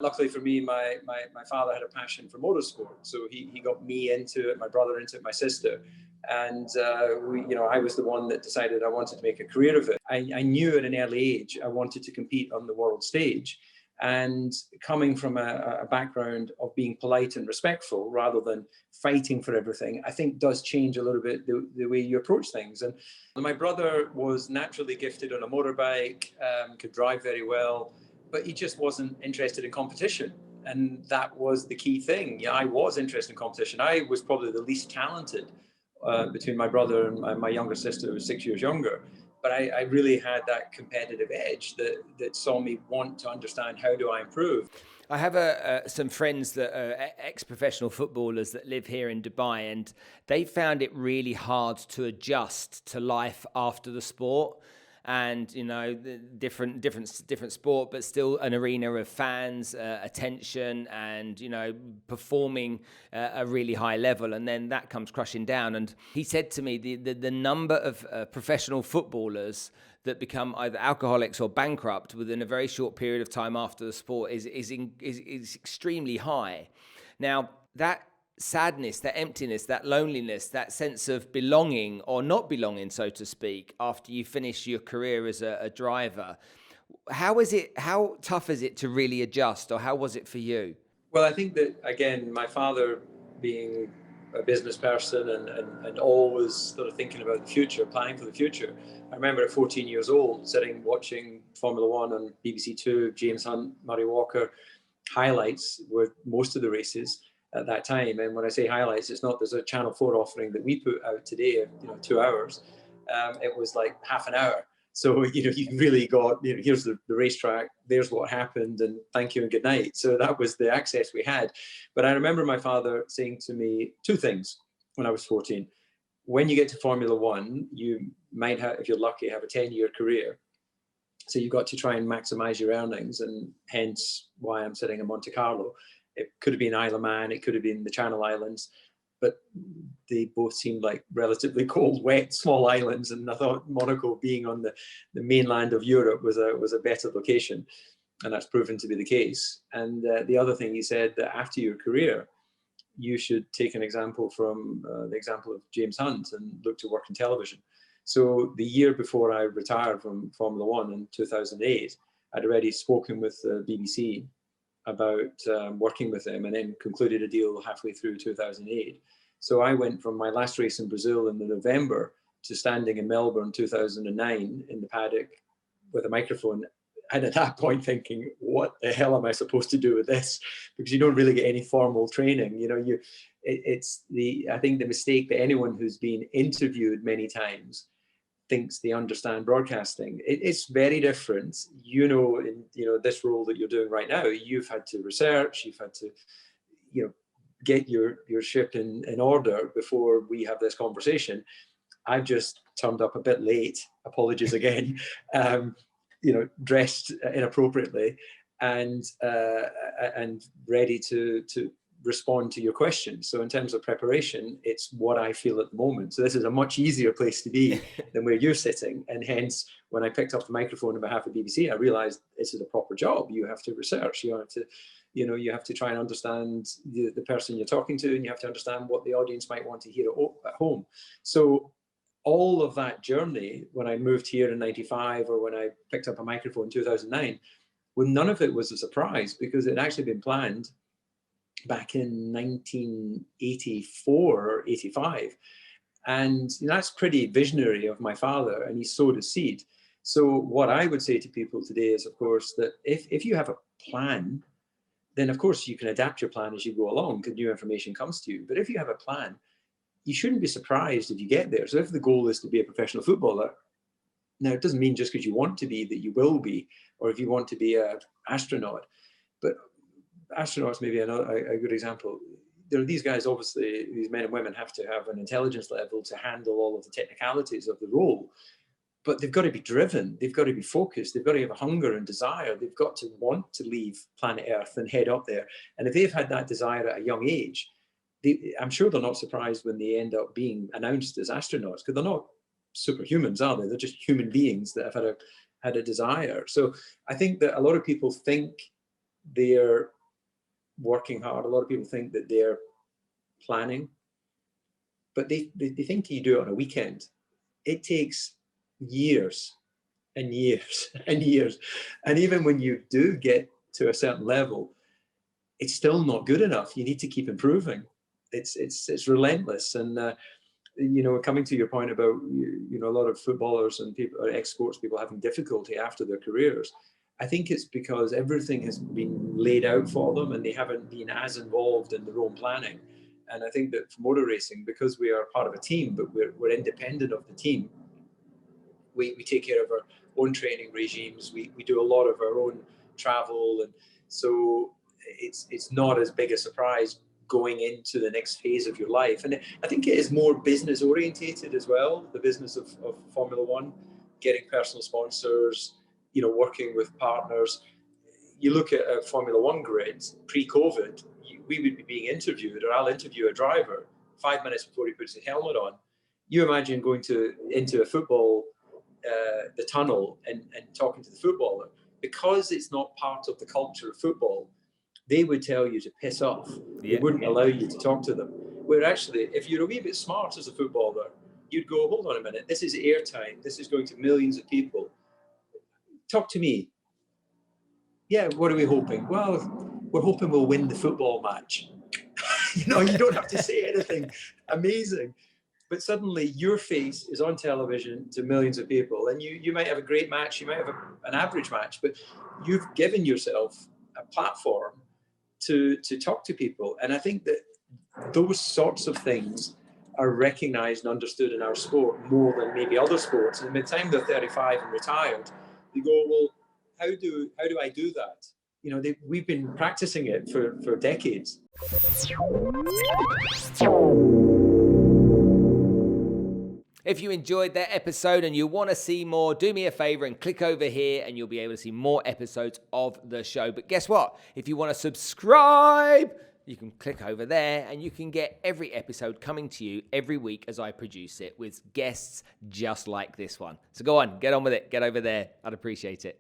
Luckily for me, my father had a passion for motorsport, so he got me into it, my brother into it, my sister, and I was the one that decided I wanted to make a career of it. I knew at an early age I wanted to compete on the world stage, and coming from a background of being polite and respectful rather than fighting for everything, I think does change a little bit the way you approach things. And my brother was naturally gifted on a motorbike, could drive very well, but he just wasn't interested in competition. And that was the key thing. Yeah, I was interested in competition. I was probably the least talented between my brother and my younger sister, who was 6 years younger. But I really had that competitive edge that saw me want to understand, how do I improve? I have some friends that are ex-professional footballers that live here in Dubai, and they found it really hard to adjust to life after the sport. And different sport, but still an arena of fans, attention, and performing a really high level, and then that comes crushing down. And he said to me, the number of professional footballers that become either alcoholics or bankrupt within a very short period of time after the sport is extremely high. Now, that sadness, that emptiness, that loneliness, that sense of belonging or not belonging, so to speak, after you finish your career as a driver, how tough is it to really adjust, or how was it for you? Well, I think that, again, my father being a business person and always sort of thinking about the future, planning for the future. I remember at 14 years old sitting watching Formula One on BBC Two, James Hunt, Murray Walker, highlights with most of the races at that time. And when I say highlights, it's not, there's a Channel 4 offering that we put out today, 2 hours. It was like half an hour. So, you really got, here's the racetrack, there's what happened, and thank you and good night. So that was the access we had. But I remember my father saying to me two things when I was 14. When you get to Formula One, you might have, if you're lucky, have a 10-year career. So you've got to try and maximize your earnings, and hence why I'm sitting in Monte Carlo. It could have been Isle of Man, it could have been the Channel Islands, but they both seemed like relatively cold, wet, small islands. And I thought Monaco, being on the mainland of Europe, was a better location. And that's proven to be the case. And the other thing he said, that after your career, you should take an example from the example of James Hunt and look to work in television. So the year before I retired from Formula One in 2008, I'd already spoken with the BBC about working with them, and then concluded a deal halfway through 2008. So I went from my last race in Brazil in the November to standing in Melbourne 2009 in the paddock with a microphone. And at that point thinking, what the hell am I supposed to do with this? Because you don't really get any formal training. I think the mistake that anyone who's been interviewed many times thinks they understand broadcasting. It's very different. In this role that you're doing right now, you've had to research, you've had to, get your ship in order before we have this conversation. I've just turned up a bit late. Apologies again. Dressed inappropriately and ready to respond to your questions. So in terms of preparation, it's what I feel at the moment. So this is a much easier place to be than where you're sitting. And hence, when I picked up the microphone on behalf of BBC, I realized this is a proper job. You have to research. You have to try and understand the person you're talking to, and you have to understand what the audience might want to hear at home. So all of that journey, when I moved here in 95, or when I picked up a microphone in 2009, well, none of it was a surprise, because it had actually been planned back in 1984 or 85. And that's pretty visionary of my father, and he sowed a seed. So what I would say to people today is, of course, that if you have a plan, then of course you can adapt your plan as you go along, because new information comes to you. But if you have a plan, you shouldn't be surprised if you get there. So if the goal is to be a professional footballer, now it doesn't mean just because you want to be that you will be, or if you want to be an astronaut. But astronauts may be a good example. There are these guys, obviously, these men and women have to have an intelligence level to handle all of the technicalities of the role. But they've got to be driven, they've got to be focused, they've got to have a hunger and desire, they've got to want to leave planet Earth and head up there. And if they've had that desire at a young age, I'm sure they're not surprised when they end up being announced as astronauts, because they're not superhumans, are they? They're just human beings that have had a desire. So I think that a lot of people think they're working hard. A lot of people think that they're planning, but they think you do it on a weekend. It takes years and years and years. And even when you do get to a certain level, it's still not good enough. You need to keep improving. It's relentless. And coming to your point about a lot of footballers and people, ex-sports people, having difficulty after their careers, I think it's because everything has been laid out for them and they haven't been as involved in their own planning. And I think that for motor racing, because we are part of a team, but we're independent of the team, we take care of our own training regimes. We do a lot of our own travel, and so it's not as big a surprise going into the next phase of your life. And I think it is more business orientated as well, the business of Formula One, getting personal sponsors, working with partners. You look at a Formula One grid pre-COVID, we would be being interviewed, or I'll interview a driver 5 minutes before he puts the helmet on. You imagine going into a football, the tunnel, and talking to the footballer. Because it's not part of the culture of football, they would tell you to piss off. They wouldn't allow you to talk to them. Where actually, if you're a wee bit smart as a footballer, you'd go, hold on a minute, this is airtime. This is going to millions of people. Talk to me. Yeah, what are we hoping? Well, we're hoping we'll win the football match. You don't have to say anything amazing. But suddenly your face is on television to millions of people, and you might have a great match, you might have an average match, but you've given yourself a platform to talk to people. And I think that those sorts of things are recognized and understood in our sport more than maybe other sports. And by the time they're 35 and retired, they go, well, how do I do that? We've been practicing it for decades. If you enjoyed that episode and you want to see more, do me a favor and click over here and you'll be able to see more episodes of the show. But guess what? If you want to subscribe, you can click over there and you can get every episode coming to you every week as I produce it with guests just like this one. So go on, get on with it. Get over there. I'd appreciate it.